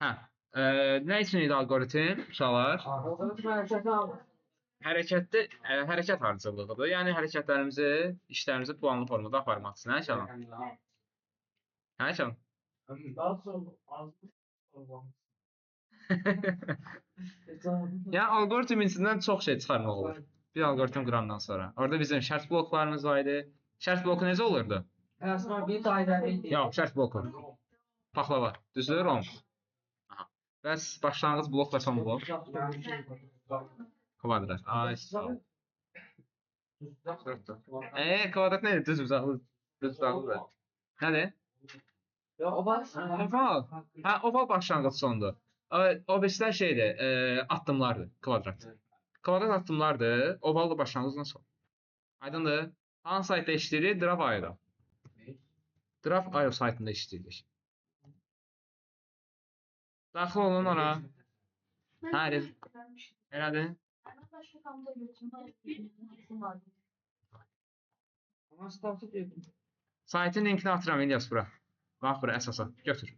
Hə. Nə üçün idi alqoritm? Uşaqlar? Hərəkət ardıcıllığıdır. Yəni hərəkətlərimizi, işlərimizi planlı formada aparmaq üçün. Hə, Kənan? Hə, Kənan? Yəni alqoritm içindən çox şey çıxarmaq olur. Bir alqoritm qurandan sonra. Orada bizim şərt bloklarımız var idi. Şərt bloku necə olurdu? Yox, şərt bloku. Paxlava. Düzdür? Aha. Bəs başlanğıc blok və son blok? Kvadrat. Ay, sağ ol. Kvadrat nədir? Düz uzaqlı. Düz uzaqlı. Nədir? Oval. Hə, oval başlanğıc sondur. O birisilər şeydir, addımlardır, kvadrat. Kvadrat addımlardır, oval da başlanğıcdan son. Aydındır? Hansı saytda işləyirik? Draft.io-da. Draft.io saytında işləyirik. Daxil olun ora. Hə, elədir? Saytın linkini atıram, İlyas bura. Bax bura əsasa, götür.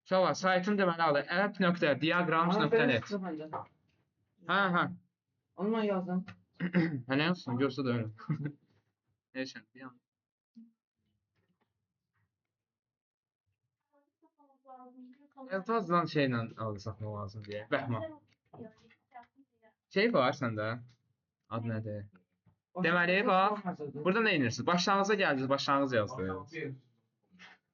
Uşaqlar, saytın deməli adı app.diagrams.net. Hə. Onunla yazdım. Hə, nə yazsın? Görsə də öyle. Neyse, bir an. Eltazdan şeylə saxlamaq lazım deyə. Bəhman. Şey var səndə. Adı nədir? Deməli, bax. Burada nə edirsiniz? Başlanğıza gəldiniz, başlanğıc yazdınız.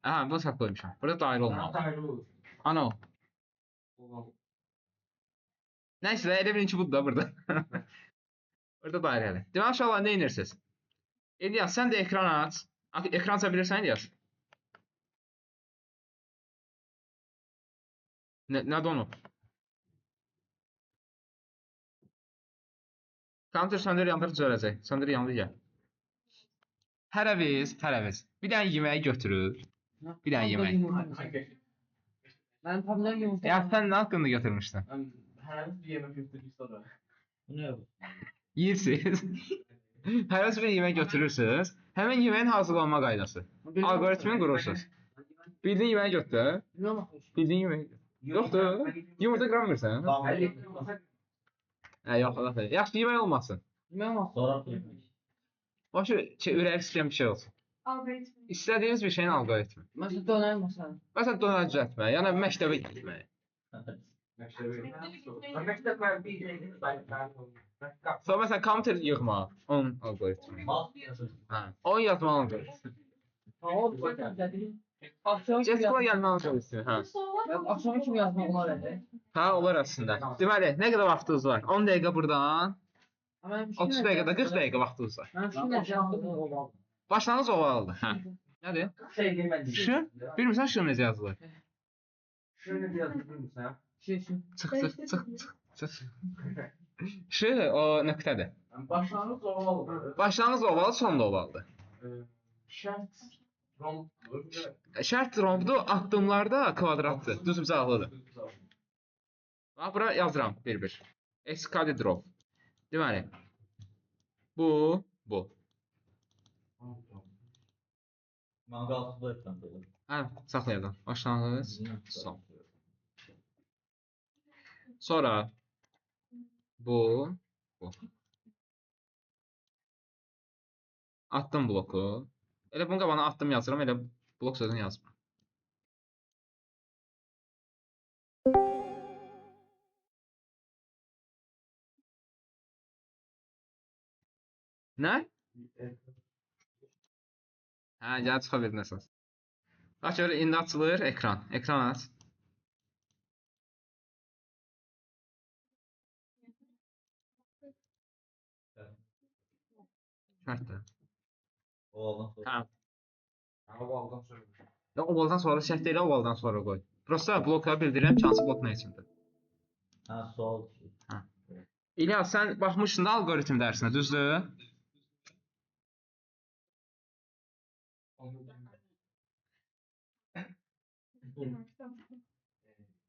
Aha, bunu səhv qoymuşam. Burada dairə olmalı. Ana o. Nəysə, elə bilin ki, budur da burada. Burada dairəli. Deməli, uşaqlar, nə edirsiniz? İlyas, sən də ekran aç. Ekran aça bilirsən, İlyas? Nə donub? Kompüter söndür, yandır, düzələcək. Söndür, yandır, gəl. Hərəviz. Bir dənə yeməyi götürür. Bir dənə yemək. Mənim pamdan yumurta. Ya sən nə haqqında götürmüşdün? Hərəmiz bir yemək götürdük sonra. Bu nə bu? Yiyirsiniz. Hərəmiz bir yemək götürürsünüz. Həmin yeməyin hazırlanma qaydası. Algoritmini qurursunuz. Bildiyin yeməyi götür. Bildiyin yeməyi. Yoxdur. Yumurta qıramırsan. Yox, Allah. Yaxşı, yemək olmasın. Yemək olmasın. Sonra Başı ürək istəyən bir şey olsun. İstədiyiniz bir şeyin algoritmi. Məsələn, dönər məsələn. Məsələn, dönər düzəltmə, yəni məktəbə getmək. Sonra məsələn, kompüter yığmaq, onun algoritmi. Onun yazmaq algoritmi. Ceskula gəlmə algoritmi. Axşama kimi yazmaq olar idi. Hə, olar əslində. Deməli, nə qədər vaxtınız var? 10 dəqiqə buradan, 30 dəqiqədə 40 dəqiqə vaxtınız var. Başlanğıc ovaldır. Hə. Nədir? Şı? Bilmirsən şı necə yazılır? Çıx. Şı o nöqtədir. Başlanğıc oval, son da ovaldır. Şərt rombdur, addımlarda kvadratdır, düz bucaqlıdır. Bax, bura yazıram bir-bir. Xkd drop. Deməli, bu. Hə, saxlayalım. Başlanğıc, son. Sonra bu. Addım bloku. Elə bunun qabağına addım yazıram, elə blok sözünü yazmıram. Nə? Hə, gəl çıxa bildin əsas. Bax, görə indi açılır ekran. Ekran aç. Şərtdir. Hə. Ovaldan sonra şərt deyil, ovaldan sonra qoy. Prosta blokları bildirirəm ki, hansı blok nə üçündür. Hə, sual. Hə. İlyas, sən baxmışsın da algoritm dərsinə, düzdür?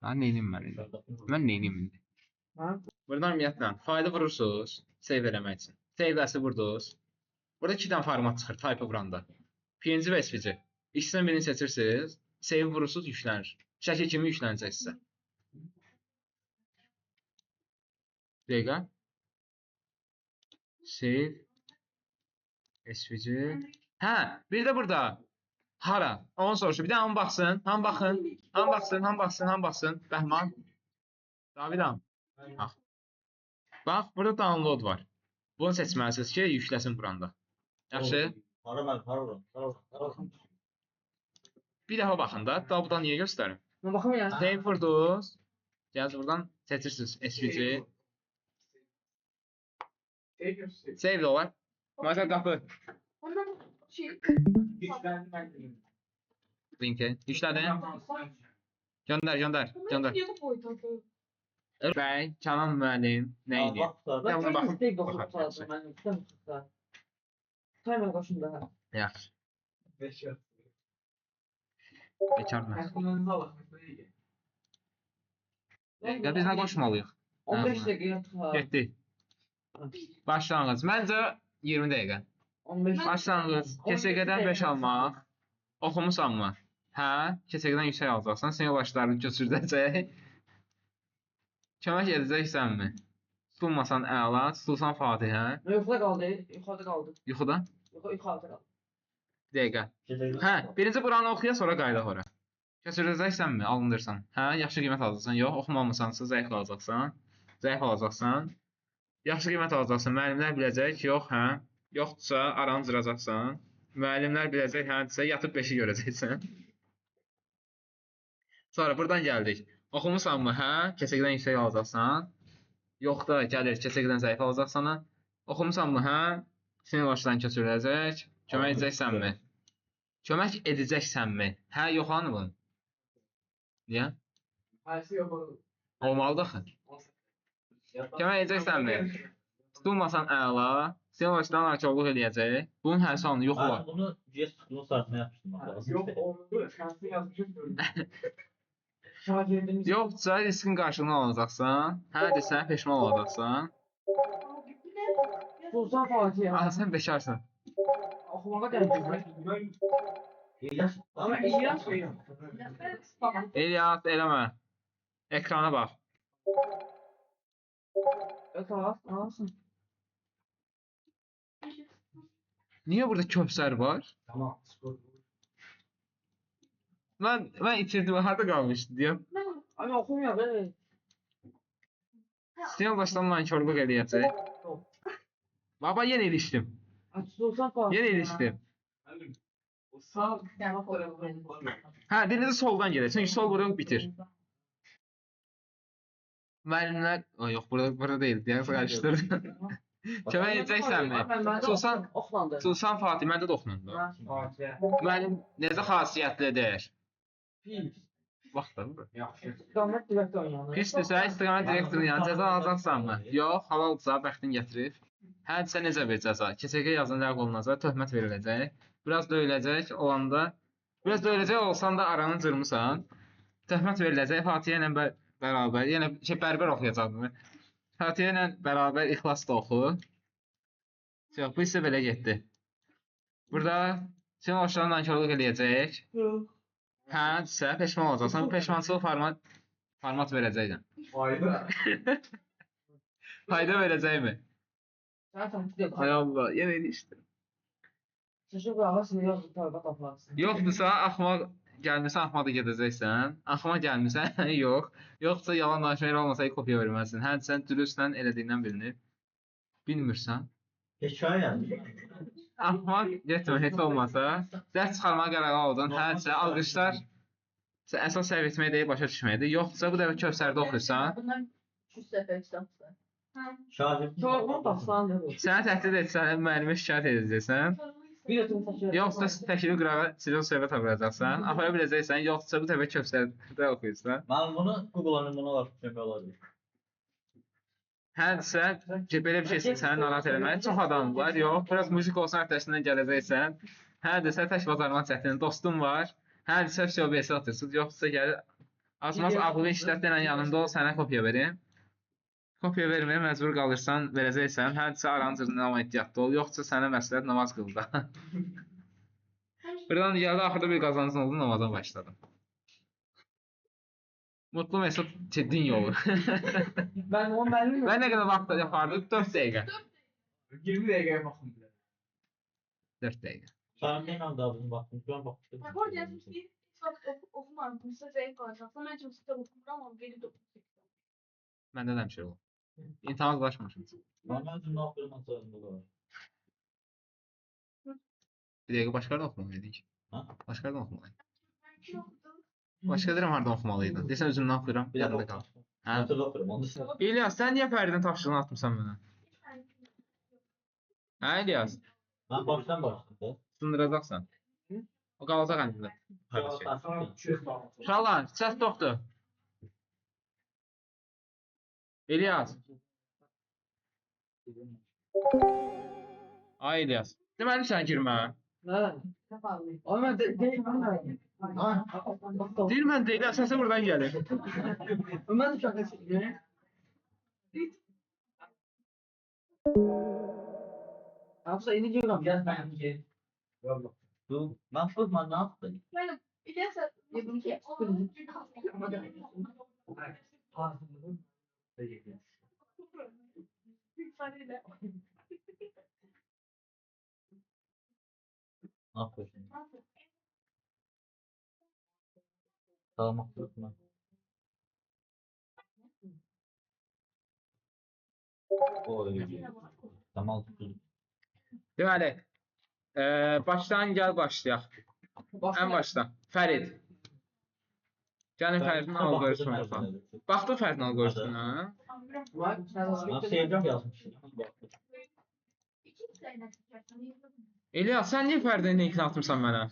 Mən neynim mən indi? Mən neynim indi? Buradan ümumiyyətlə fayda vurursunuz, save eləmək üçün. Save-ləsi vurdunuz. Burada 2 dənə format çıxır, type-ı vuranda. PNG və SVG. İkisindən birini seçirsiniz. save vurursuz yüklənir. Şəkil kimi yüklənəcək sizə. Dəqiqə. Save. SVG. Hə, bir də burada. Hara? Onu soruşur. Bir də hamı baxsın. Hamı baxın. Hamı baxsın. Hamı baxsın. Hamı baxsın. Bəhman. Davidam. Bax. Bax, burada download var. Bunu seçməlisiniz ki, yükləsin buranda. Yaxşı. Hara. Bir dəfə baxın da. Daha buradan niyə göstərim? Mən baxamıyorum. Save vurdunuz. Gəl buradan seçirsiniz. SVG. Save də olar. Məsələn, qapı. Linki. Yüklədin. Göndər. Bəy, Kənan müəllim nə idi? Ben Buna baxın. tek dokuz Baxın. lazım. Ben istemiyorum. Timer başında. Yaxşı. 5 yıl. Bekarmaz. Aklınıza bakın. Ya biz nə qoşmalıyıq? 15 dakika yatır. Getdik. Başlanğıc. Məncə 20 dəqiqə. 15 Başlanğıc. KSG-dən 5 almaq. Oxumusanmı? Hə, KSG-dən yüksək alacaqsan. Sən yoldaşlarını köçürdəcək. Kömək edəcəksənmi? Tutulmasan əla, tutulsan Fatihə. Yuxuda qaldı. Yuxuda qaldı. Yuxuda? Yuxuda qaldı. Dəqiqə. Hə, birinci buranı oxuya, sonra qayıdaq ora. Köçürəcəksənmi? Alındırsan. Hə, yaxşı qiymət alacaqsan. Yox, oxumamısansa zəif alacaqsan. Zəif alacaqsan. Yaxşı qiymət alacaqsan. Müəllimlər biləcək. Yox, hə. Yoxdursa aranı cıracaqsan. Müəllimlər biləcək, həndirsə yatıb 5-i görəcəksən. Sonra buradan gəldik. Oxumusanmı? Hə, KSG-dən yüksək alacaqsan. Yox da gəlir, KSG-dən zəif alacaqsan. Oxumusanmı? Hə, sinir başdan köçürüləcək. Kömək edəcəksənmi? Kömək edəcəksənmi? Hə, yox hanımın? Niyə? Haysi yok. Olmalıdır axı. Kömək edəcəksənmi? Tutulmasan əla, sinir başdan narkorluq eləyəcək. Bunun hər sonunu yox var. Bunu GS tutduğun saatine yapmıştım. Yok oldu. Şansı yazmışım. Şagirdimiz Yoxsa riskin qarşılığını alacaqsan. Hə desən peşman olacaqsan. Sultan Fatih. Aha sən bekarsan. Oxumağa gəldi. Ama iyi yazmıyor. Elias eləmə. Ekrana bax. Tamam, tamamsın. Niyə burada köpsər var? Tamam. Skor. Mən itirdim, harda qalmışdı deyəm. Ama okumuyor böyle. Sinir başdan nankorluq eləyəcək. Baba yenə ilişdim. Sultan Fatih. Yenə ilişdim. O sağ. Hə, dilinizi soldan gedək. Çünki sol vurun bitir. Müəllimlər, yox, burada deyil. Deyəsə qarışdırdım. Kömək edəcəksənmi? Sultan Fatih, məndə də oxunur. Müəllim necə xasiyyətlidir? Bax da bura. Yaxşı. İstiqamət direktor yanı. Pisdirsə, istiqamət direktorunun yanına cəza alacaqsanmı? Yox, halalsa bəxtin gətirib. Hədisə necə bir cəza? KSG yazın ləğv olunacaq, töhmət veriləcək. Biraz döyüləcək olanda, biraz döyüləcək olsan da aranı cırmısan. Töhmət veriləcək, Fatihə ilə bərabər, yenə bərbər oxuyacaqdır. Fatihə ilə bərabər ixlas da oxu. Yox, bu isə belə getdi. Burada sən hoşlarla nankorluq eləyəcək. Hə, peşman olacaqsan. Bu peşmançılıq format verəcəksən. Fayda. Fayda verəcəkmi? Zaten gidiyor. Hay Allah, yenə ilişdim. Şaşı bu ağası yok torba toplarsın. Yoxdursa, axmaq gəlmirsən, axmaq da gedəcəksən. Axmaq gəlmirsən, yox. Yoxsa yalan danışmaq olmasa kopya verməzsin. Hə, sən dürüstlə elədiyindən bilinir. Bilmirsən. Hikaye yani. Axmaq getmə, heç olmasa. Dərs çıxarmağa qərar aldın. Hə, alqışlar. Sən əsas səhv etməyi deyil, başa düşməkdir. Yoxsa bu dəfə Kövsərdə oxuyursan. Bunlar 300 səfər kitabdır. Şahit. Çorba baslandı. Sənə təhdid etsən, müəllimə şikayət edəcəksən. Bir ötüm taşı. Yoxsa təkili qırağa sizin söhbət aparacaqsan. Apara biləcəksən, yoxsa bu dəfə Kövsərdə oxuyursan. Ben bunu Google'ın bunu var. Şaka olabilir. Həndirsə, belə bir şeysin, səni narahat eləməli. Çox adam var, yox. Biraz müzik olsan ertəsindən gələcəksən. Həndirsə, tək bazarman çətin, dostum var. Həndirsə, şöbəsi atırsınız, yoxsa gəlir. Azmaz ağlı işlətlərlə yanında ol, sənə kopya verim. Kopya verməyə məcbur qalırsan, verəcəksən. Həndirsə, aranın cırından ehtiyatlı ol, yoxsa sənə məsləhət namaz qıl da. Buradan gəldi, axırda bir qazancın oldu, namaza başladım. Mutlu Mesut Çetin yolu. Ben onu benim Ben ne kadar vaxt yapardım? 4 dəqiqə. 20 dakikaya bakın bile. 4 dəqiqə. Sen neyle aldın baktın? Şu an bakmıştım. Bak orada yazmış ki hiç vakit okumadım. Musa zevk alacaksan ben çok kitap okumam ama beni de okuyacak. Məndə də həmişə olur. İmtahan başlamışım. Bana özüm ne yapıyorum hatırlamda var. Bir dəqiqə başqa da oxumalıydık. Ha? Başqa da oxumalıydık. Ben kim okudum? Başqa deyirəm harda oxumalıydın. Desən özüm nə yapıram? Bir Yadımda dakika. qal. Hə. Hatırlamıyorum onu da. İlyas, sən niyə Fəridin tapşırığını atmısan mənə? Hə İlyas? Ben baştan başladım. Sındıracaqsan. O qalacaq əndində. Uşaqlar, səs toxdur. İlyas. Ay İlyas. Deməli sən girmə. Ne? Ama değil. Deyir mən deyil, səsi buradan gəlir. Ben de şaka çekiyorum. Yoksa yeni geliyorum. Gel ben gel. Bu Mahfuz ne yaptın? Ben bir de dedim ki Ne yapıyorsun? Sağlamak yok mu? O öyle. Tamam. Deməli, başdan gəl başlayaq. Ən başdan. Fərid. Gəlin Fəridin algoritmuna baxaq. Baxdın Fəridin algoritmuna? Bak sen Ben sevdim yazmışım. İlyas, sən niyə Fəridin linkini atmırsan mənə?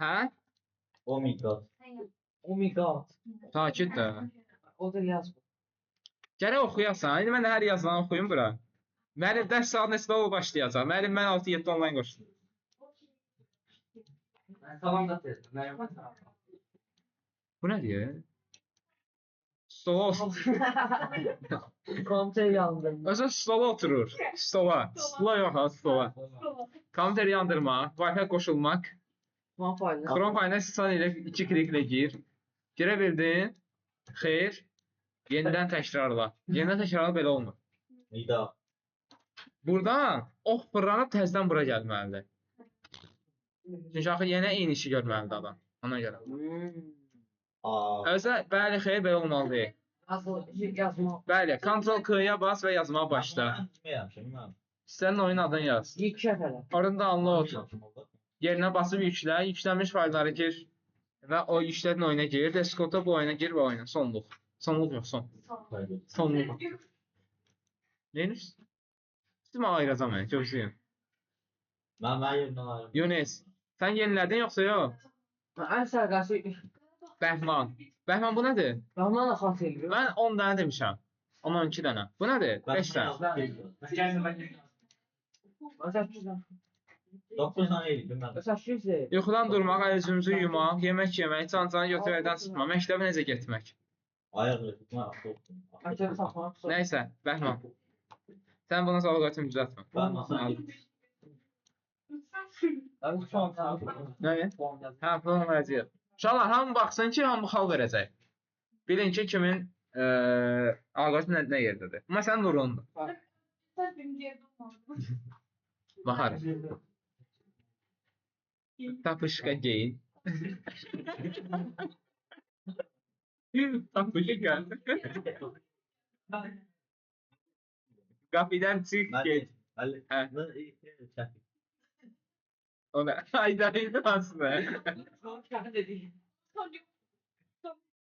Hə? Oh my god. Oh my god. Sakit də. O da yazma. Gərək oxuyasan. İndi mən də hər yazılanı oxuyum bura. Mənim dərs saat neçədə o başlayacaq? Mənim mən 6-7 onlayn qoşdum. Tamam da tez. Bu nə deyir? Stola Komuter yandım. Özü stola oturur. Stola. Stola yox ha, stola. Kompüteri yandırmaq, Wi-Fi qoşulmaq. Tamam fayda. Chrome fayına istisna ilə 2 kliklə gir. Girə bildin? Xeyr. Yenidən təkrarla. Yenidən təkrarla belə olmur. Nida. Buradan ox fırlanıb təzədən bura gəlməlidir. Çünki axı yenə eyni işi görməlidir adam. Ona görə. Aa. Özə bəli, xeyr, belə olmalı deyil. Asıl yazma. Bəli, Ctrl K-ya bas və yazmağa başla. İstənin oyun adını yaz. İlk şəfələ. Oradan download. Yerinə basıb yüklə, yüklənmiş faylları gir və o yüklədin oyuna gir. Desktopda bu oyuna gir və oyna. Sonluq. Sonluq yox, son. Sonluq. Neyiniz? Sistemi ayıracam mən, gözləyim. Ben yerinden ayrıldım. Yunus, sən yenilədin yoxsa yox? Ən sərqası Bəhman. Bəhman bu nədir? Rahman da xas edir. Mən 10 dənə demişəm. 12 dənə. Bu nədir? 5 dənə. Məsəl üçün. 9 tane eğildim ben. Məsəl üçün. Yuxudan durmaq, əl-üzümüzü yumaq, yemək yemək, cancanı götürüb evdən çıxmaq, məktəbə necə getmək? Ayakları tutma. Açarı saxlamaq. Nəysə, Bəhman. Sən bunu algoritm düzəltmə. Ben nasıl? Abi şu an Nəyə? Hə, puan verəcəyik. Uşaqlar, hamı baxsın ki, hamı xal verəcək. Bilin ki, kimin algoritm nə yerdədir. Məsələn, Nurundur. Baxarıq. Tapışqa geyin. Tapışqa. Qapıdan çıx get. Ben O da aydaydı aslında.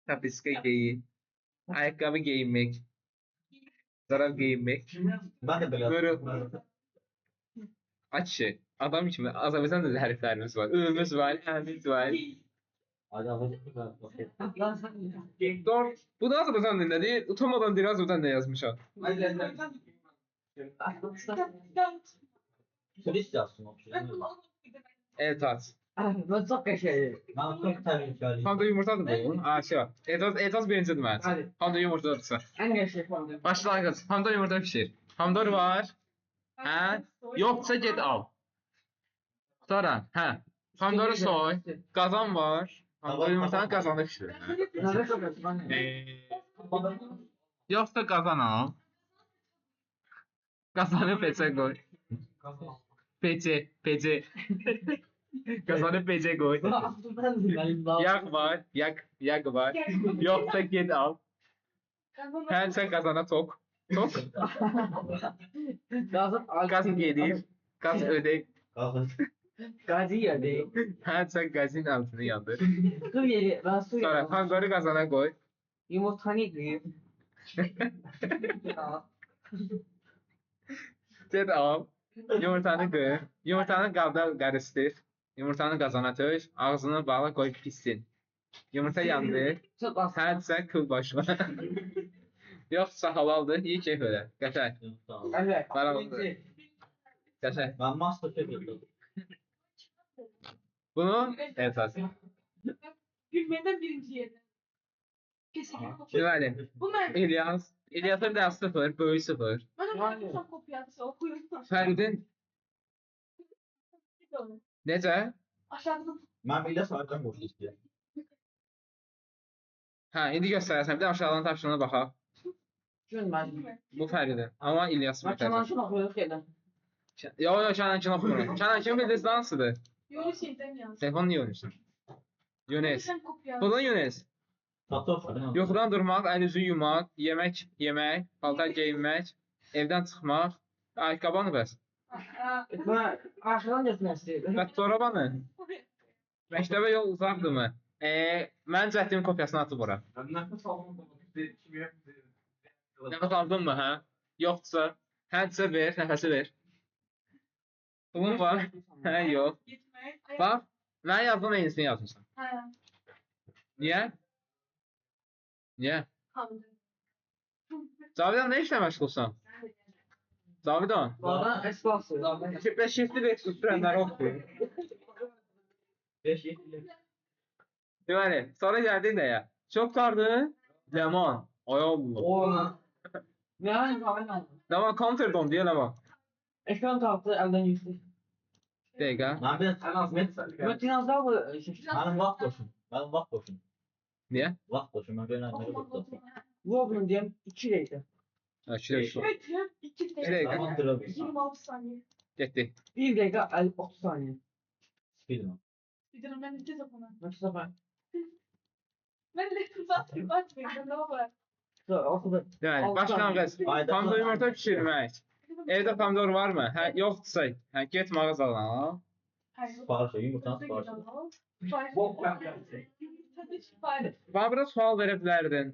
Tapışqa geyin. Ayaqqabı geyinmək. Zarab geyinmək. de böyle. Böyle. Aç şey. Adam kimi Azərbaycanda da hərflərimiz var. Ümüz var, əmiz var. Doğru. Bu da Azərbaycan dilindədir. Utanmadan deyir Azərbaycan da yazmışam. Turist yazsın o şey. Evet aç. Ben çok qəşəngdir. Ben çok təhlükəliyim. Pomidor yumurtadır bu. Ha, şey. Etoz birincidir mənim üçün. Hadi. Pomidor yumurtadırsa. Ən qəşəng pomidor. Başlanğıc. Pomidor yumurta pişir. Pomidor var. Hə? Yoxsa get al. Sonra, hə. Pomidoru soy. Qazan var. Pomidor yumurtanı qazanda pişirir. Hə? Nədə soyuyorsun anne? Yoxsa qazan al. Qazanı peçə qoy. Peçə. Qazanı peçə qoy. Yağ var. Yağ var. Yoxsa get al. Hə, sən qazana tok. Tok. Qaz gedir. Qaz ödək. Qalxır. Qazi yerdi. Hə, sən qazın altını yandır. Su yeri. Ben su Sonra yeri. pomidoru qazana qoy. Yumurtanı yıkayım. Get al. Yumurtanı qır. Yumurtanı qabda qarışdır. Yumurtanı qazana tök. Ağzını bağla qoy pissin. Yumurta yandı. Çok az. Hədsə kıl başla. Yoxsa halaldır. İyi keyf elə. Qəşəng. Evet. Barabandır. Qəşəng. Ben Masterchef yapıyorum. Bunu əsas. Gülmeden birinci yerde. Kesinlikle. Deməli, Bu ben. İlyasın da 0, böyük 0. Ben de çok kopyası okuyorum. Fəridin necə? Aşağıda Ben bile sarıdan boşu istiyorum. Hə, indi göstərəsən. Bir də aşağıdan tapşırığına baxaq. Gün ben. Bu Fəridin. Amma İlyas Ben bir tərəf. çamaşır okuyorum şeyden. Yo, Kənankin oxumuram. Kənankin bildiniz hansıdır? yolu şeyden yaz. Telefon niyə oynayırsan? Yunes. Sen kopya. Bunun Yunes. Satış değil mi? Yuxudan durmaq, əl üzü yumaq, yemək, paltar geyinmək, evdən çıxmaq, ayaqqabını bəs. Ben aşağıdan geçmek istedim. Bəs çorabını? Məktəbə yol uzaqdırmı? Mən cəhdimin kopyasını atıb ora. Nəfəs aldın mı, hə? Yoxdursa, hədsə ver, nəfəsi ver. Pulun var? Hə, yox. Gitmek. Bax, mən yazdım eynisini yazmışsan. Ha, Niyə? Niyə? hamdı. Cavidan, nə işlə məşğulsan? Cavidan, Bana esbası. şifli Lexus sürənləri oxuyur. 5 7 Deməli, sonra gəldin nəyə? Çox tardı? Ləman. Ay Allah. Oğlum. Ne yani kahve Ləman Counterdon deyə Ləman. Ekran kalktı elden yüksek. Dəqiqə. Ben bir Metin az daha mı? benim vaxt boşum. Benim vaxt boşum. Niyə? Vaxt boşum. Ben böyle vaxt boşum. Vlogun diyeyim 2 liraydı. Ha, şuraya. Evet ya. 2 Bir dakika. dakika. Tamam dur. 26 saniye. Getdi. 1 dakika 30 saniye. Speedrun. Bir de ben de tez okuna. Nasıl sefer? Ben de zaten bakmıyorum. Ne var? Ortada. Deməli, başlanğıc. Pomidor yumurta pişirmək. Evdə pomidor varmı? Hə, yoxdursa, hə, get mağazadan al. Hayır. Sipariş ver. Yumurtanı sipariş ver. Bok yapıyorsun. Bana biraz sual verə bilərdin.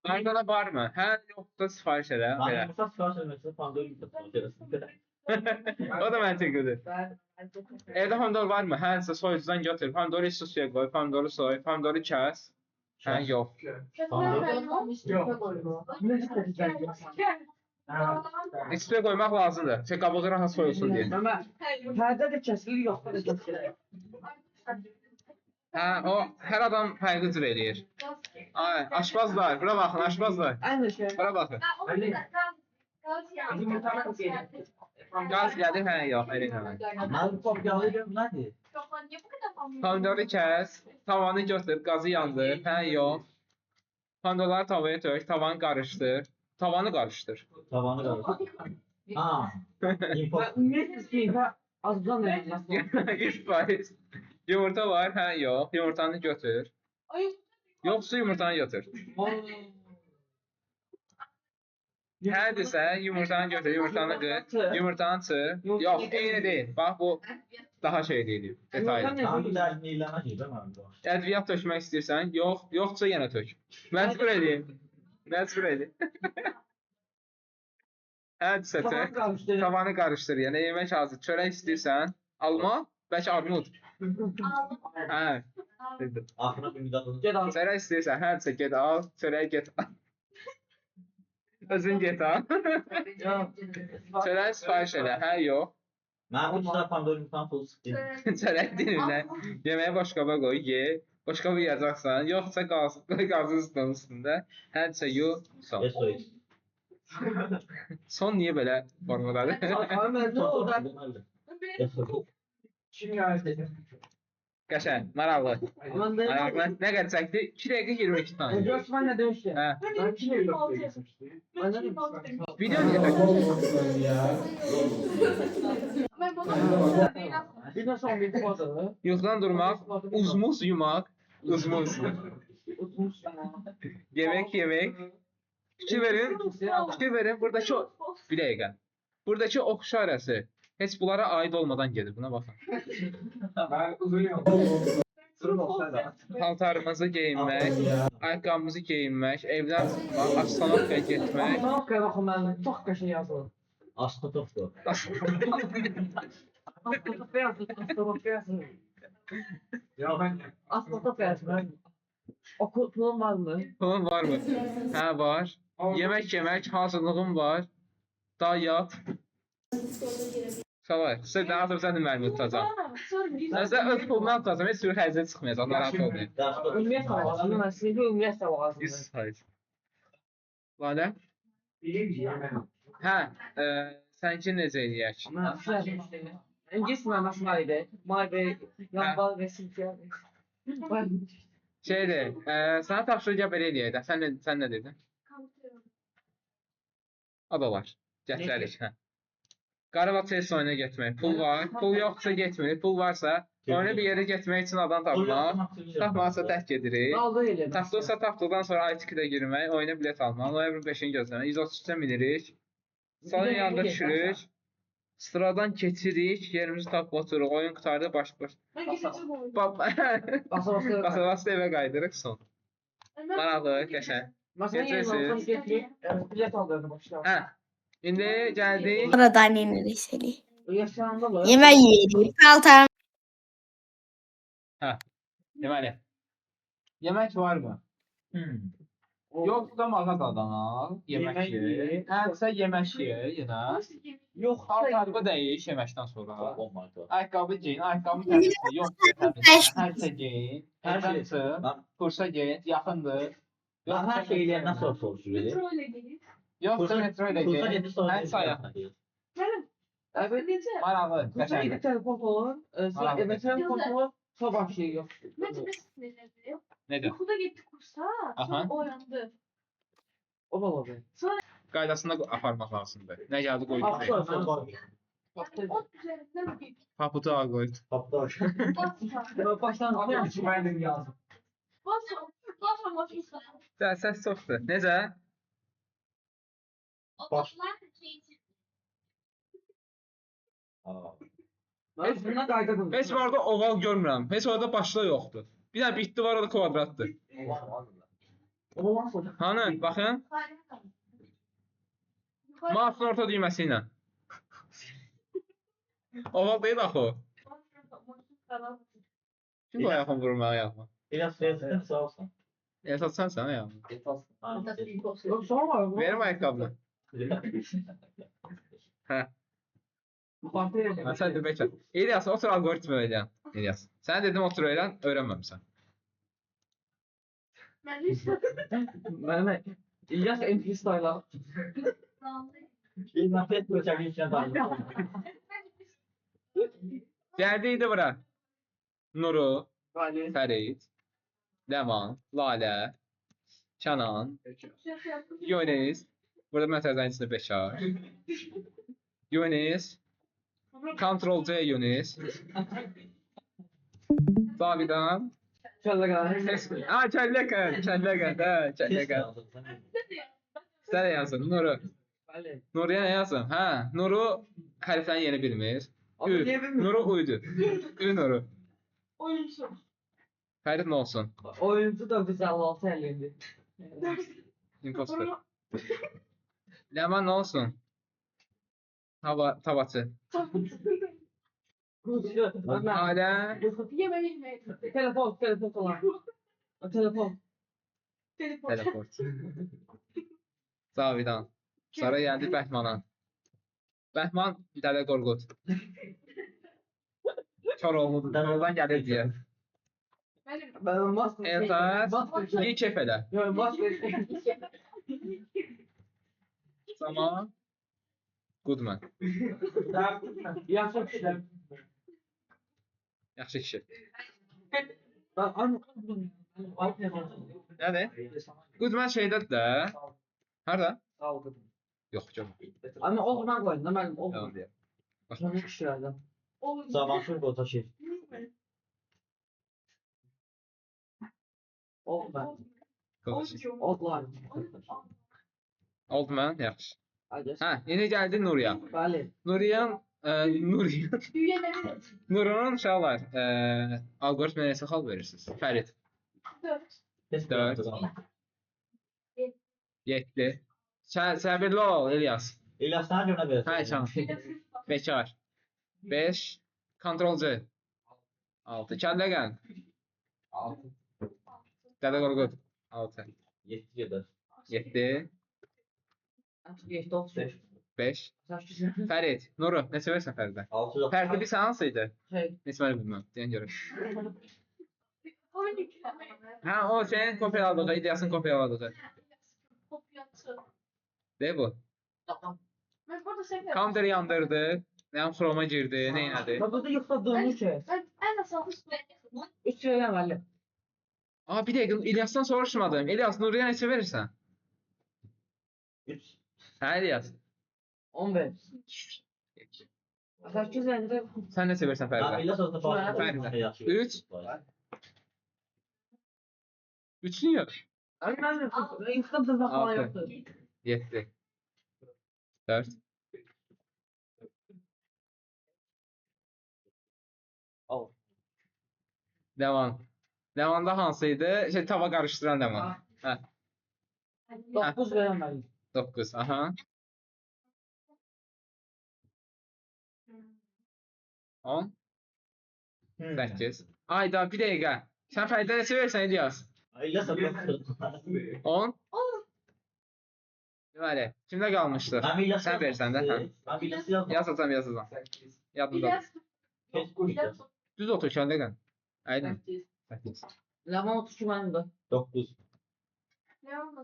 Mağazada varmı? Hə, yoxdursa sifariş elə. Ben Belə. yumurta sipariş vermekse pandora yumurta sipariş edersin. O da məntiqidir. Evdə pomidor varmı? Hə, soyucudan götür. Pomidoru içi suya qoy, pomidoru soy, pomidoru kəs. Hə, yox. İçi qoymaq lazımdır. Ki qabığı rahat soyulsun deyə. Ömer. Perde de kesilir yoksa da kesilir. Hə, o hər adam fərqli cür eləyir. Ay, aşpazlar, bura baxın, aşpazlar. Aynı şey. Bura baxın. Qaz gəlir, hə, yox, elə eləmə. Ben kopyalayacağım nedir? Pomidoru kəs, tavanı götür, qazı yandır, hə, yox. Pomidorları tavaya tök, tavanı qarışdır. Tavanı qarışdır. Tavanı karıştır. Ha. Info. Ben ümitsiz ki azdan ne? 100%. Yumurta var, hə, yox. Yumurtanı götür. Yoxsa yumurtanı götür. Hərdirsə, yumurtanı götür, yumurtanı qır, yumurtanı çır. Yox, eyni deyil. Bax, bu daha şey deyil, detaylı. Ben bir dərini iləmə deyirəm mən bu. Ədviyyat tökmək istəyirsən, yox, yoxsa yenə tök. Məcbur edeyim. Məcbur edeyim. Hərdirsə Tamam tök, kalmıştı. tavanı qarışdır, yəni yemək hazır. Çörək istəyirsən, alma, bəlkə armud. Hə, dedim. Axırı bir müddet Gel al. Çörək istəyirsən, hərdirsə get al, çörək get al. Özün get al. Ya. Çörək sifariş elə, hə, yox. Mən 3 dəfə pandorumdan pul sıxdım. Çörək dilimlə yeməyi boşqaba qoy, ye. Boşqabı yeyəcəksən, yoxsa qalsın, qoy qalsın stolun üstündə. Hərsə yu, son. SOS. Son niyə belə formadadır? Ama ne oldu? SOS. Kim yazdı? Qəşəng, maraqlı. Ama ne? Maraqlı. Nə qədər çəkdi? 2 dəqiqə 22 saniyə. Göçmen ne demişti? Hə. Ben kim yazdı? Video niyə çəkdi? Ben bunu Bir de son bir fazla. Yuxudan durmaq, uzmuz yumaq, uzmuz. Utmuş. Yemək. Fikir verin. Fikir verin. Buradakı bir dəqiqə. Buradakı ox işarəsi heç bunlara aid olmadan gedir. Buna baxın. Ben uzun Paltarımızı geyinmək, ayaqqabımızı geyinmək, evdən çıxmaq, astanovkaya getmək. Astanovkaya bakın ben çok kaşın yazdım. Astotopdur. Astanovkaya yazdım. Astanovkaya yazdım. Astanovkaya yazdım. Okulun var mı? Pulun varmı? Hə, var. Yemək yemək, hazırlığım var. Da yat. Savay, sizdən artıq sən də mərmi tutacaq. Nəsə öz pulundan tutacaq, heç bir xərcə çıxmayacaq, narahat olmayın. Üniversite lazım. Ben size üniversite lazım. 100%. Lalə? Hə, sənki necə eləyək? İngiliz mühendisi vardı. Maybe yanvar ve Silvia. Şeydir, sənə tapşırıca belə eləyək də, sən nə dedin? O da var, gətirərik, hə. Qarabağ test oyuna getmək, pul var, pul yoxsa getmir, pul varsa, oyuna bir yerə getmək üçün adam tapmaq, tapmaqsa tək gedirik. Aldı elə. Tapdıqsa tapdıqdan sonra IT2-də girmək, oyuna bilet almaq, noyabrın 5-ini gözləmək, 133-ə minirik, salon yanında düşürük, sıradan keçirik, yerimizi tapıb oturuq, oyun qutardı, baş-baş. Ben geçeceğim onu. Basa-basa evə qaydırıq, son. Maraqlı, qəşəng. Mesela yeni olsun getirip bilet aldığını başlar. Hə, indi gəldik. Oradan ineriz seni. Yaşlandı mı? Yemek yiyelim. Paltar. Deməli, yemək varmı? Yoxsa mağazadan al, yemək Yemək ye. ye. Hərsə yemək ye yenə. Nasıl yemek? Yok. Paltarı dəyiş yeməkdən sonra. Olmaz. Ayaqqabı geyin, ayaqqabı təmizdir, yoxsa təmiz. Hərsə geyin, Hər şey. çıxın, kursa geyin, yaxındır. Ben her şeyle nasıl soruşuyor? Metro ile gelin. Yoxsa metro ilə Kursa geyin. gidip sonra Hərsə ayaq. Gelin. Evet. Gideceğim. Maraqlı, Kursa qəşəng. gidip telefon olur. Maraqlı. Evet telefon olur. Sabah şey yok. Metro ne sinirlendi? Necə? Uykuda gitti kursa. Sonra Aha. uyandı. O da olur. Qaydasında aparmaq lazımdır. Nə gəldi qoydu. O üzerinden bir Paputu al qoydu. Kapıda basma. Baştan alıyorum ki ben de yazdım. Basma. Basma makinesi. Səs çoxdur. Necə? Odaklar keyifli. Ben buna kaydadım. Heç orada oval görmürəm. Heç orada başda yoxdur. Bir dənə bitdi var, o da kvadratdır. Olmaz hocam. Hanı? Baxın. Mouse'un orta düyməsi ilə. Oval deyil axı o. Kim bu ayağını vurur mənə ayağıma? Biraz sesini sağ olsun. Esas sənsən ayağımı. Yok sorma. Verim ayaqqabını. Hə. Bu partiye Hə, sən də bəkər. İlyas, otur algoritmi öyrən. İlyas. Sənə dedim otur öyrən, öyrənməmisən. Ben hiç Mehmet. İlyas MP style'a. Bir nefes bıçak içine daldı. Gəldiydi bura. Nuru, Vali. Fərid, Ləman, Lalə, Kənan, Yunis. Burada məsələn içində Bekar. Yunis. Ctrl C Yunis. Davidan. Şöyle gel. Aa, Kəlləkən, Kəlləkən, hə, Kəlləkən. Sən nə yazın, Nuru. Vali. Nuruya nə yazın? Hə, Nuru hərflərini yeni bilmir. Adı Ü, diye bilmiyorum. Nuru uydu. Ü Nuru. oyuncu. Fərid nə olsun? Oyuncu da bize 56 elindi. Imposter. Ləman nə olsun? Tavaçı. Alə. Yemeği. Telefon falan. O telefon. Telefon. Teleport. Cavidan. Sonra gəldi Bəhmana. Bəhman Dədə Qorqud. Koroğlu oradan gəlir deyə. Benim. Ben olmaz. Elxas, bir kef elə. Yok olmaz. Zaman. Goodman. Yaxşı kişiler. Yaxşı kişi. Nədir? Goodman şeydədir də. Harada? Yox, yox. Ama o zaman koyun. Ne benim o Yalan zaman. deyir. Sonra kişilerden. Zamansız qota şey. O zaman. Qılıç. Otlar. Oldu mən? Yaxşı. Hadi. Hə, indi gəldi Nuriya. Bəli. Nurun uşağı var. Algoritmə neçə xal verirsiniz? Fərid. 7. Səbirli ol, İlyas. İlyas sana görə verir. Hə, şan. Bekar. 5. Kontrolcu. 6. Kəllə gəl. Dədə Qorqud. 6. 7 gedər. 7. Geçti 35. 5. Saç kişiler. Fərid. Nuru, neçə verirsən Fəridə? 6 Fəridə bir sən hansıydı? Şey. Neçə mən bilməm. Deyən görək. Hə, o senin kopyaladığı, İlyasın kopyaladığı. Deyil bu. Tamam. Ben burada seviyorum. Counter yandırdı. Nəyəm Chroma girdi, neynədi? Burada yıkladığımız şey. Ben en asallı Üç şeyler var. Aa, bir dəqiqə, İlyasdan soruşmadım. İlyas, Nuriyə neçə verirsən? 3. Hə, İlyas. 15. Saç kişilerinde. Sən neçə verirsən Fəridə? İlyas olsa Fəridə. 3. 3 niyə? Ben yıkladım da falan Altı. yoktu. 7. 4. Al. Devam. Devamda hansıydı? Şey, tava qarışdıran devam. Hə, 9 veremem. 9. Aha. 10. 8. Ayda bir dəqiqə. Sən Fəridə neçə verirsən İlyas? İlyas olsa 10. Deməli, kimdə qalmışdı? Mən İlyas Sən verirsən də, hə. Mən İlyas yazdım. Yazacam, yazacam. Yadımda. Düz otur, kəndə qən. Aydın. 8. Lama 32 benim de. 9. Ne oldu?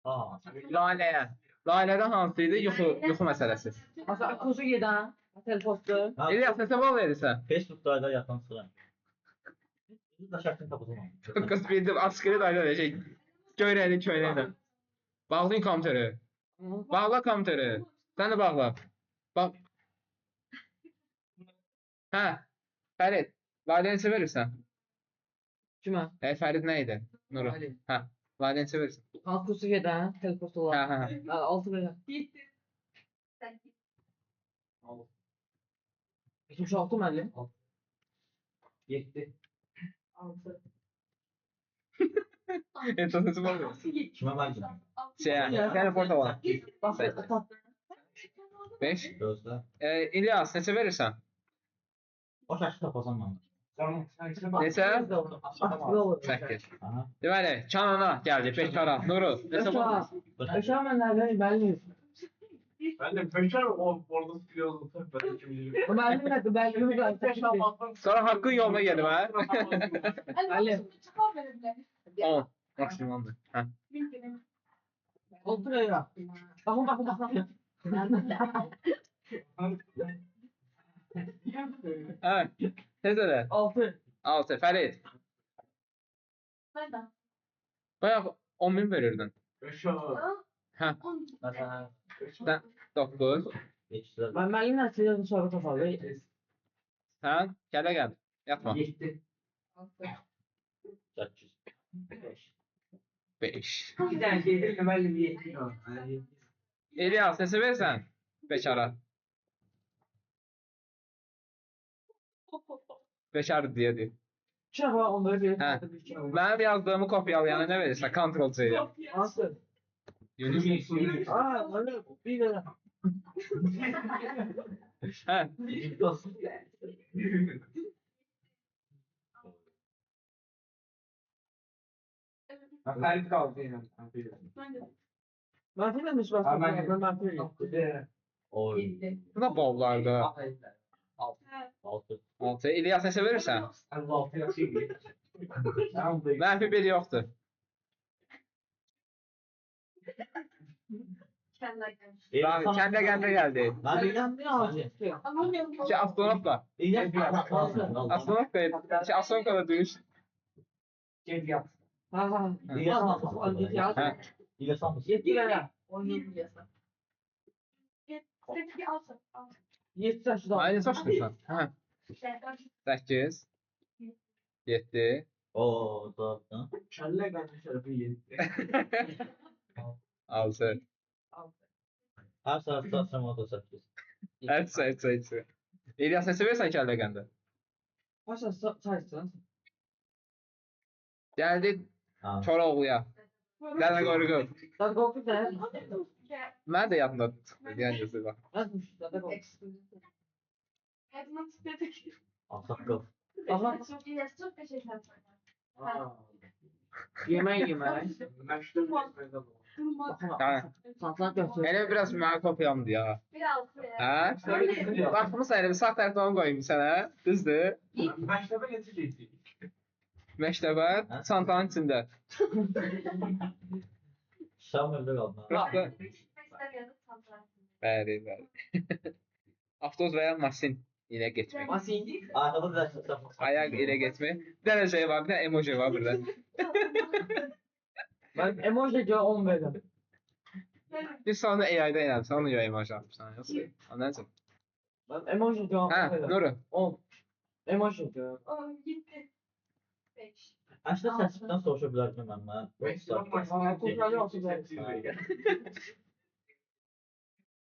Aa. Laləyə. Lalədə hansıydı? Yuxu məsələsi. Mesela kuzu yeden. Telepostu. İlyas, neçə bal verirsən? Facebook'da yatan sıra. Biz de şartını tapacağım. 9 bildim, askeri dayda ölecek. Göyrəli, köyrəli. Bağlayın kompüteri. Bağla kompüteri. Sən də bağla. Bax. Hə. Fərid, Lalə neçə verirsən? Kime? Fərid nə idi? Nuru. Ali. Hə. Lalə neçə verirsən? Halk kuzu yeden. Telepostu Hə, var. hə. 6 verem. 76 melli. 7. 6. Entonces bağlı. Kime bakacağım? Teleporta var. Bak Peki. tatlı. 5. Gözde. İlyas, neçə verirsən? O şartı tapacağım ben. Neçə? Aklı 8. Aha. Deməli, Kanana gəldi, Bekara, Nuru. Neçə bal? Aşağı menlerden belli. Ben de Peşer orada sıkıyoruz. Ben de kim bilir. O belli ne? Belli mi? Sonra haqqın yoluna gedim, hə? Ali. 10. Maksimumdur. Hə. Otur ya. Bakın bakın. Hə. Tez elə. 6. 6. Fərid. Ben de. Bayaq 10.000 verirdin. Peşer. Hə. 9. Geçtiler. Ben belli ne? Sizin soru kafalı. Sən gələ gəl. Yatma. 7. 400. 5. Bir tane şey değil mi? Belli bir 7. İlyas, neçə verirsən? Bekara. Bekar deyədi. Çaba onları bir. Hə. Mənim yazdığımı kopyalayana nə verirsən? Ctrl-C-yə. Nasıl? Yunus. Aa, öyle bir lira. Hə. Ferit kaldı yine. Ben de. Ben filmmiş bak. Ben film. Oy. Bu da bollarda. 6. 6. İlyas neçə verirsən? 56 yaşıyım. Mənfi 1 yoxdur. Kəndə qəndə gəldi. Ben Ben bir alacağım. Ama ben İki astronotla. Astronotla. Astronotla da döyüş. Ha ha. Ha. Yetkilere. Peki alsın. Alsın. 7 yaşında. Aynı saçlıysan. Ha. 8. 7. Oo, doğru. Kelle gelmiş tarafı yedi. 6. Her saatte sırmada 8. Heç. İlyas neçə verirsən kəllə qəndə? Başa saysın. Gəldi Koroğluya. Dənə qoruğu. Sen korku da. Mən də yadımda tutdu. Gəncəsi bax. Nasılmış? Sen de korku. Yazmak istedik. Asakıl. Ama Çok iyi. Çok teşekkür ederim. yemeği. Meşhur bir Durma. Ha. Satsak götür. Elə biraz mənə kopyamdı ya. Biraz. Hə? Baxmısan elə bir sağ tərəfdən onu qoyayım sənə. Düzdür? Meşhur getirecektik. Məktəbə çantanın içində. Şam evde kaldı. Rıxdı. Bəli. Avtobus və ya maşın ilə getmək. Nasıl indi? Arkada ders yapmak. Ayaq ilə getmək. Bir dənə şey var, bir dənə emoji var burada. Ben emoji diyor 10 verdim. Bir sonra AI-da eləmişsən, onu görə emoji atmışsan. Yoxsa ondan sonra. Ben emoji diyor 10 Hə, verdim. Nuru. 10. Emoji diyor. Gitti. 5. Aslında səsindən soruşa bilərdim mən.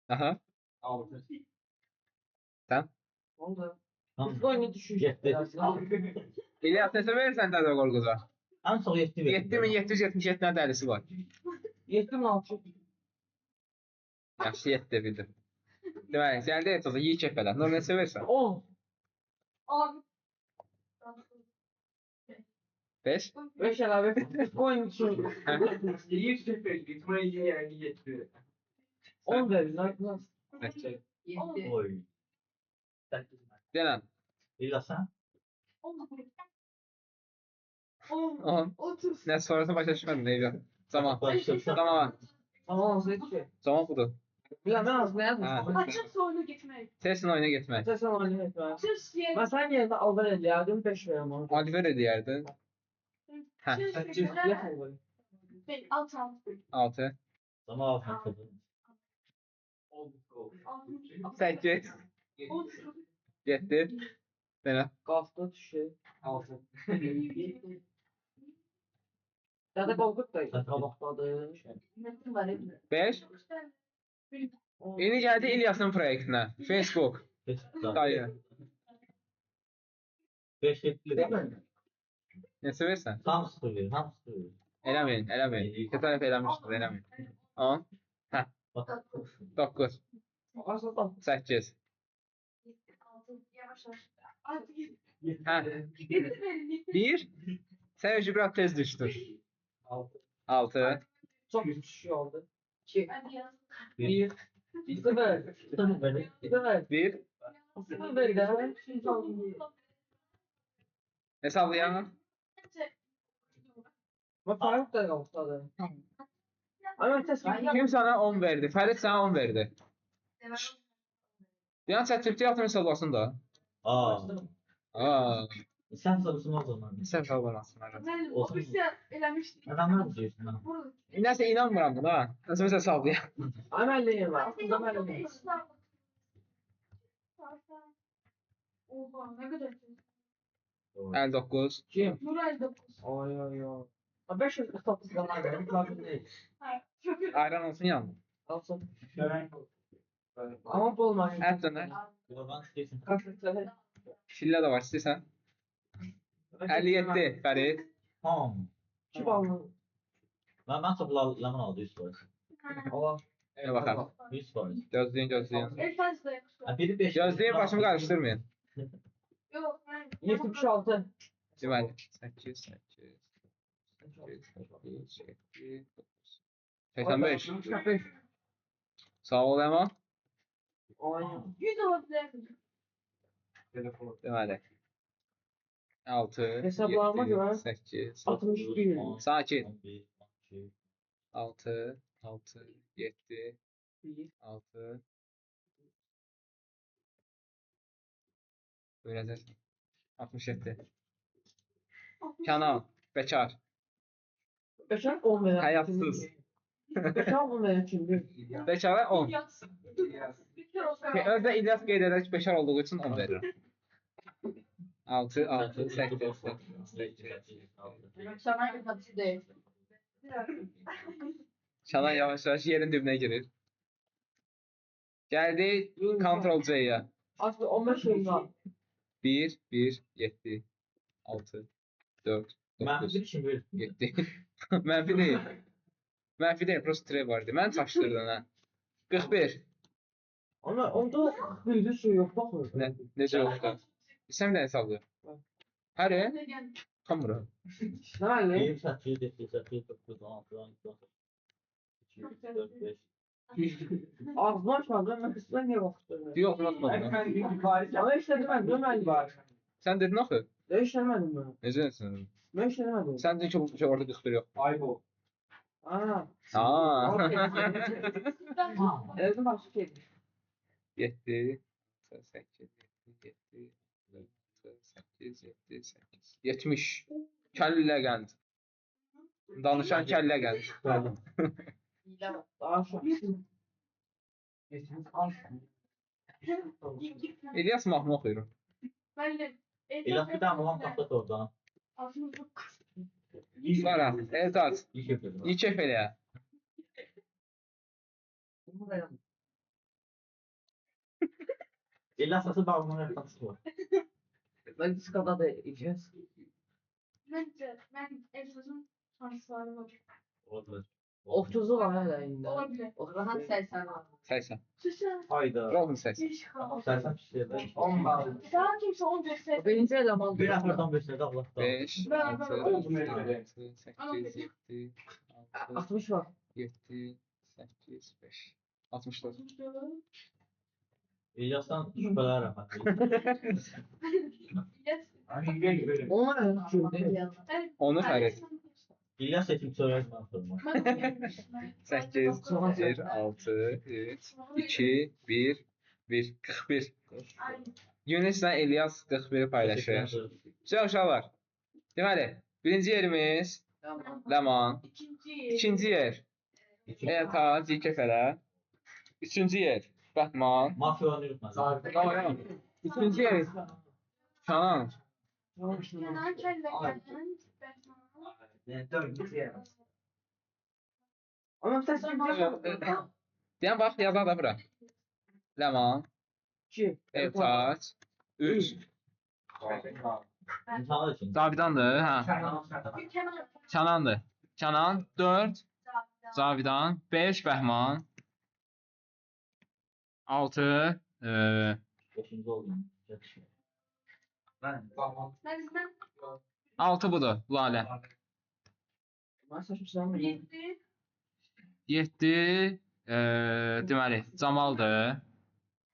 Aha. Oldu. Tamam. Biz oyunu düşüş. Yetti. İlyas neçə verirsən Dədə Qorquza? En son 7 verdim. 7777 dənə dəlisi var. 7 mi 6? Yaxşı 7 bildim. Deməli, gəldi etoza iyi kefələr. Nuru neçə verirsən? 10. 10. 5. 5 əlavə. Biz oyunu düşüş. İyi sefer gitmeyi yani yetti. 10 verin. Nasıl? Oy. Denən. İlla sen? 10. 10. 30. Nə sonrası başa düşmədim neydi? Zaman. Başlasın. Zaman. Tamam olsaydı ki. Zaman budur. Bilmem ben az ne Ha. yazmıştım. Açık sorunu gitmek. Testin oyuna getmək. Sen oyunu etme. Çift yer. Ben sen yerinde alver eləyərdim 5 verim onu. Oliver eləyərdin. Hə. Çift yer. 6. 6. Zaman altın. 8. 7. Denən. Qalxdı düşü. 6. Dədə Qorqud da qabaqdadır. 5. İndi gəldi İlyasın proyektinə. Facebook. Dayı. 5 7. Neçə versən? Tam 0 verir. Tam 0 verir. Eləməyin. Təsərrüf eləmişsiniz, eləməyin. 10. 9. Aslında 8. Yavaş yavaş. Artık Hə. gitmeyin. 1. Sən özü biraz tez düşdün. 6. çok düşüş oldu. 2. Hadi yaz. 1. 0. Tam verir. 0. 1. 0 verdi. Hesablayalım. Ama Faruk da qabaqdadır. Ama ses Kim sana 10 verdi? Fərid sana 10 verdi. Yani ChatGPT yaptığını hesablasın da. Aa. Aa. Sen sorusun o zaman. Sen hesablamasın. Evet. Ben Olsun. ofise elemiştim. Adamlar diyorsun ha. Burada. Neyse inanmıram buna. Nasıl mesela hesablayalım. Aməlliyi var. Aslında aməlliyi var. Oha ne kadar. 59. Kim? Nuray 9. Oy oy oy. 549 kadar benim problem değil. Çok Ayran olsun yanında. Alsın. Şölen. Ama bu olmaz. Et döner. Yorgan istiyorsun. Kasıtları. Şille de var istiyorsan. 57. Fərid. Tamam. Kim aldı? Ben çok lemon aldı 100 faiz. Allah. Ne bakalım. 100 faiz. Gözleyin. El fazla yakışıyor. Ha, biri 5. Gözleyin başımı karıştırmayın. Yok ben. 76. Deməli. 8, 8. 85. 85. Sağ ol Ema. Aynen. 100 olabilir. Telefonu. Deməli. 6, Hesablarıma 7, görə 8, 61. Sakin. 6, 7, 6. Öyrənəcəksən. 67. Kənan, bekar. Beşer 10 veya. Hayatsız. Beşer 10 veya kimdir? Bekara 10. Bir kere olsa. Özdə İlyas qeyd edək bekar olduğu üçün 10 verirəm. 6, 8, 8. Sana bir tadı değil. Kənan yavaş-yavaş yerin dibinə girir. Gəldi Ctrl C-yə. Aslında 15 yıl var. 1, 1, 7, 6, 4, Mən 9, bir şey verir. 7. Mənfi deyil. Mənfi deyil, prosta tre var idi. Mən çaşdırdın ha. 41. Ama onda bildiği şey yok. Bakmıyor. Nə, necə oldu? Sən bir dənə sallıyor. Həri? Kamera. Ne öyle? 28, 78, 9, 16, 12, 13, 2, 4, 5. Ağzını açmadım. Ben kısmen niye bakıyorum? Yox, unutmadım. Ama işlemedim. Ben var. Sən dedin axı. Ne işlemedim ben? Necə sən? Ben işlemedim. Sən dedin ki, bu şey orada 41 yox. iPhone. Aa. Aa. Evde başka şey. 7, 8, 7, 8, 7, 8. 70. Kəllə qənd. Danışan kəllə qənd. Daha çok. İlyas mahnı oxuyur. Ben de. İlyas bir tane babam taxtat oradan. Sonra, Eltaz, Bir şey verir. İkef elə. İlyas nasıl bağımlı yapması var? Ben diskada da yiyeceğiz. Bence ben Efsa'nın şansları var. Olabilir. 30'u var hala yine. Olabilir. Rahat 80 var. 80. Süsen. Hayda. Robin 80. Bir çıkar. Sersen bir şey ver. 10 var. Daha kimse 10 göster. Birinci eleman. Bir haftadan beşlerde Allah da. 5, Ben- 6, ben- 6, 8, 7, 6, 60 var. 7, 8, 5. 64. İlyas'tan şüpheler rahmet. Onlar kimdi? Onu Fərid. İlyas seçim söylemez sorma. 8, 1, 6, 3, 2, 1, 1, 41. Yunis'lə İlyas 41'i paylaşır. Güzel uşaqlar. Deməli, birinci yerimiz Ləman. İkinci yer Eltaz, İkef elə. Üçüncü yer Bəhman. Mafya oynayırıq mən. Tamam. Üçüncü yer Kənan. Ama sen Deyən bax, yazaq da bura. Ləman, 2. Eltaz, 3. İnsanlar için. Cavidandır, hə. Kənandır. Kənan 4, Cavidan 5, Bəhman 6, Beşinci oldum. 6 budur, Lalə. Ben saçmışsam. 7, deməli, Camaldır.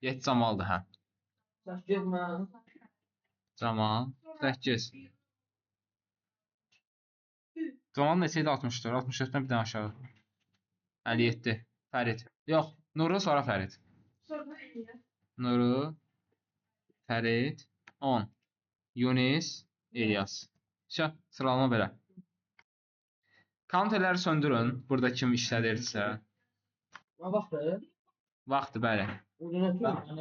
7 Camaldır, hə. Saç gezmez. Camal, 8. Camal neçə idi? 64. 64-dən bir dənə aşağı. 57. Fərid. Yox, Nuru sonra Fərid. Nuru, Fərid, 10. Yunis, İlyas. Şə, sıralama belə. Counterləri söndürün, burada kim işlədirsə. Ama bak be. Vaxtı, bəli. Ucuna tut. Ben